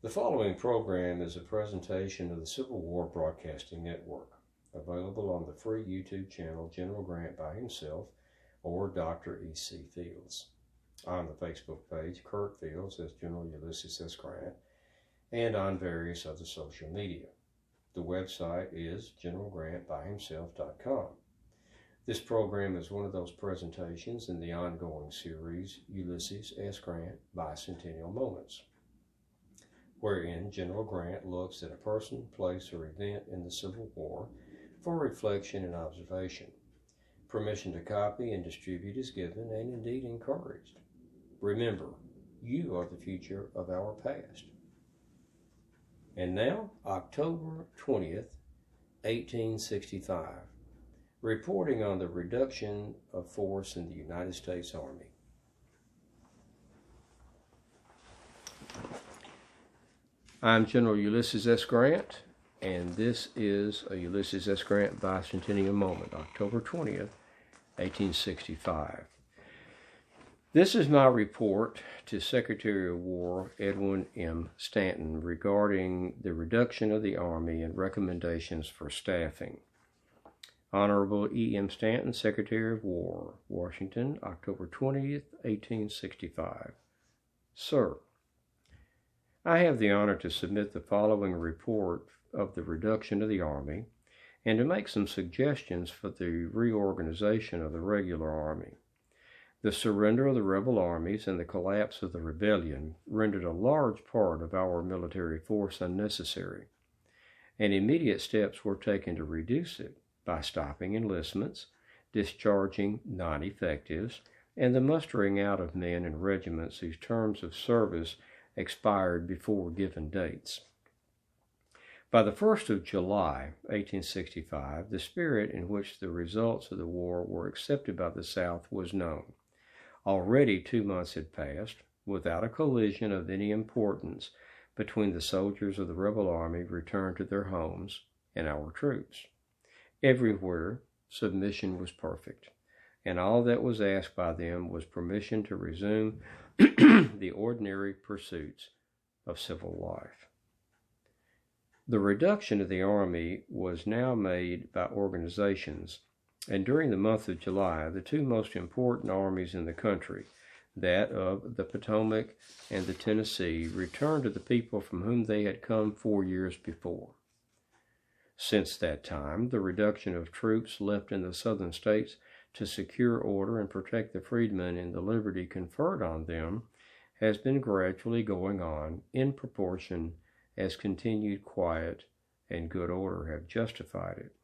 The following program is a presentation of the Civil War Broadcasting Network, available on the free YouTube channel General Grant by himself or Dr. E.C. Fields, on the Facebook page Kurt Fields as General Ulysses S. Grant, and on various other social media. The website is generalgrantbyhimself.com. This program is one of those presentations in the ongoing series Ulysses S. Grant Bicentennial Moments, wherein General Grant looks at a person, place, or event in the Civil War for reflection and observation. Permission to copy and distribute is given and indeed encouraged. Remember, you are the future of our past. And now, October 20th, 1865, reporting on the reduction of force in the United States Army. I'm General Ulysses S. Grant, and this is a Ulysses S. Grant Bicentennial Moment, October 20th, 1865. This is my report to Secretary of War Edwin M. Stanton regarding the reduction of the Army and recommendations for staffing. Honorable E. M. Stanton, Secretary of War, Washington, October 20th, 1865. Sir, I have the honor to submit the following report of the reduction of the Army and to make some suggestions for the reorganization of the regular Army. The surrender of the rebel armies and the collapse of the rebellion rendered a large part of our military force unnecessary, and immediate steps were taken to reduce it by stopping enlistments, discharging non-effectives, and the mustering out of men in regiments whose terms of service expired before given dates. By the 1st of July, 1865, the spirit in which the results of the war were accepted by the South was known. Already 2 months had passed without a collision of any importance between the soldiers of the rebel army returned to their homes and our troops. Everywhere, submission was perfect, and all that was asked by them was permission to resume the ordinary pursuits of civil life. The reduction of the Army was now made by organizations, and during the month of July, the two most important armies in the country, that of the Potomac and the Tennessee, returned to the people from whom they had come 4 years before. Since that time, the reduction of troops left in the southern states to secure order and protect the freedmen and the liberty conferred on them has been gradually going on in proportion as continued quiet and good order have justified it.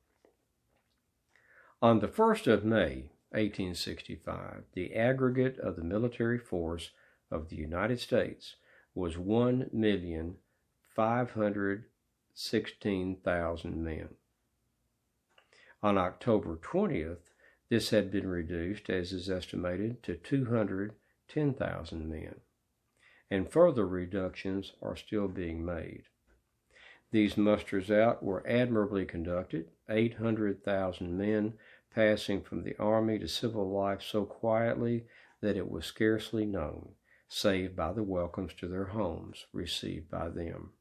On the 1st of May, 1865, the aggregate of the military force of the United States was 1,516,000 men. On October 20th, this had been reduced, as is estimated, to 210,000 men, and further reductions are still being made. These musters out were admirably conducted, 800,000 men passing from the Army to civil life so quietly that it was scarcely known, save by the welcomes to their homes received by them.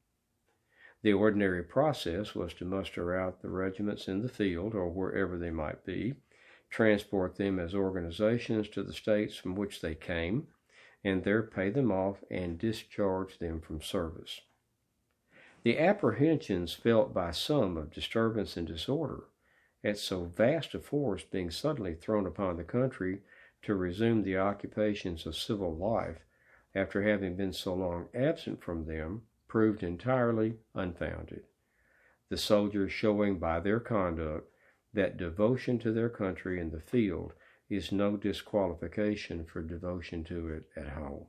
The ordinary process was to muster out the regiments in the field or wherever they might be, transport them as organizations to the states from which they came, and there pay them off and discharge them from service. The apprehensions felt by some of disturbance and disorder at so vast a force being suddenly thrown upon the country to resume the occupations of civil life after having been so long absent from them proved entirely unfounded, the soldiers showing by their conduct that devotion to their country in the field is no disqualification for devotion to it at home.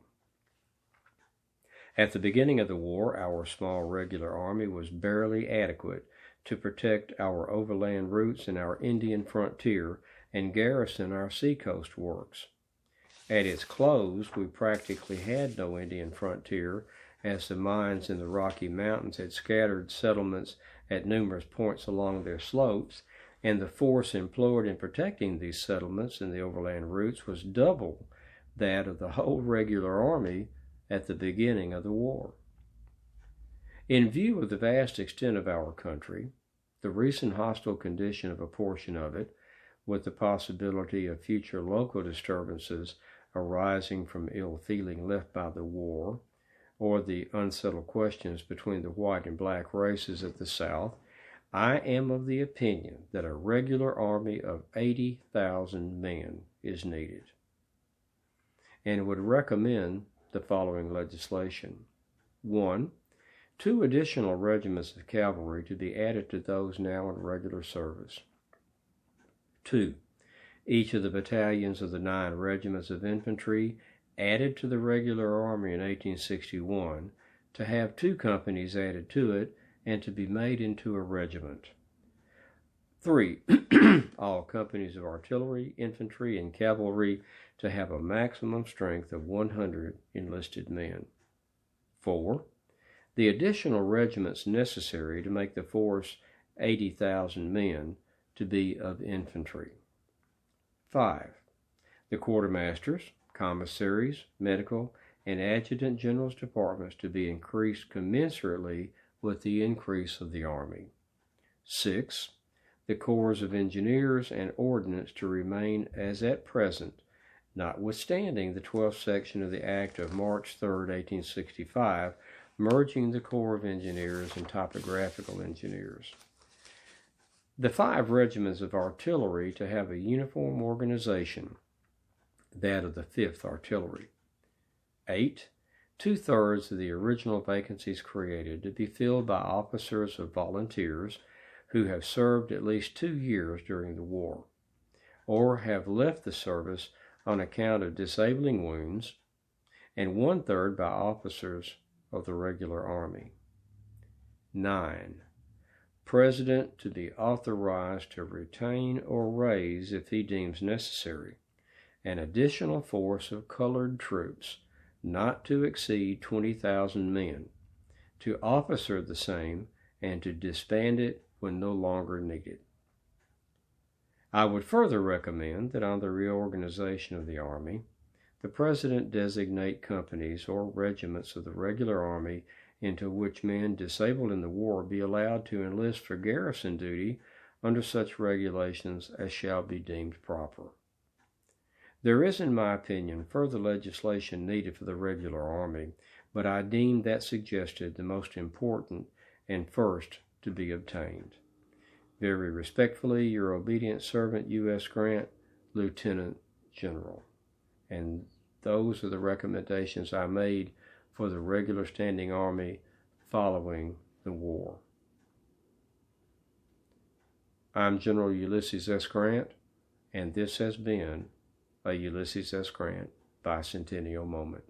At the beginning of the war, our small regular army was barely adequate to protect our overland routes and our Indian frontier and garrison our seacoast works. At its close, we practically had no Indian frontier, as the mines in the Rocky Mountains had scattered settlements at numerous points along their slopes, and the force employed in protecting these settlements and the overland routes was double that of the whole regular army at the beginning of the war. In view of the vast extent of our country, the recent hostile condition of a portion of it, with the possibility of future local disturbances arising from ill feeling left by the war, or the unsettled questions between the white and black races at the South, I am of the opinion that a regular army of 80,000 men is needed, and would recommend the following legislation. 1. 2 additional regiments of cavalry to be added to those now in regular service. 2. Each of the battalions of the 9 regiments of infantry added to the regular army in 1861 to have 2 companies added to it and to be made into a regiment. 3. All companies of artillery, infantry, and cavalry to have a maximum strength of 100 enlisted men. 4. The additional regiments necessary to make the force 80,000 men to be of infantry. 5. The quartermasters, commissaries, medical, and adjutant general's departments to be increased commensurately with the increase of the Army. 6. The corps of engineers and ordnance to remain as at present, notwithstanding the 12th section of the Act of March 3, 1865, merging the Corps of Engineers and Topographical Engineers. The 5 regiments of artillery to have a uniform organization, that of the 5th Artillery. 8. 2/3 of the original vacancies created to be filled by officers of volunteers who have served at least 2 years during the war, or have left the service on account of disabling wounds, and 1/3 by officers of the regular army. 9. President to be authorized to retain or raise, if he deems necessary, an additional force of colored troops not to exceed 20,000 men, to officer the same and to disband it when no longer needed. I would further recommend that on the reorganization of the Army, the President designate companies or regiments of the regular Army into which men disabled in the war be allowed to enlist for garrison duty under such regulations as shall be deemed proper. There is, in my opinion, further legislation needed for the regular Army, but I deem that suggested the most important and first to be obtained. Very respectfully, your obedient servant, U.S. Grant, Lieutenant General. And those are the recommendations I made for the regular standing army following the war. I'm General Ulysses S. Grant, and this has been a Ulysses S. Grant Bicentennial Moment.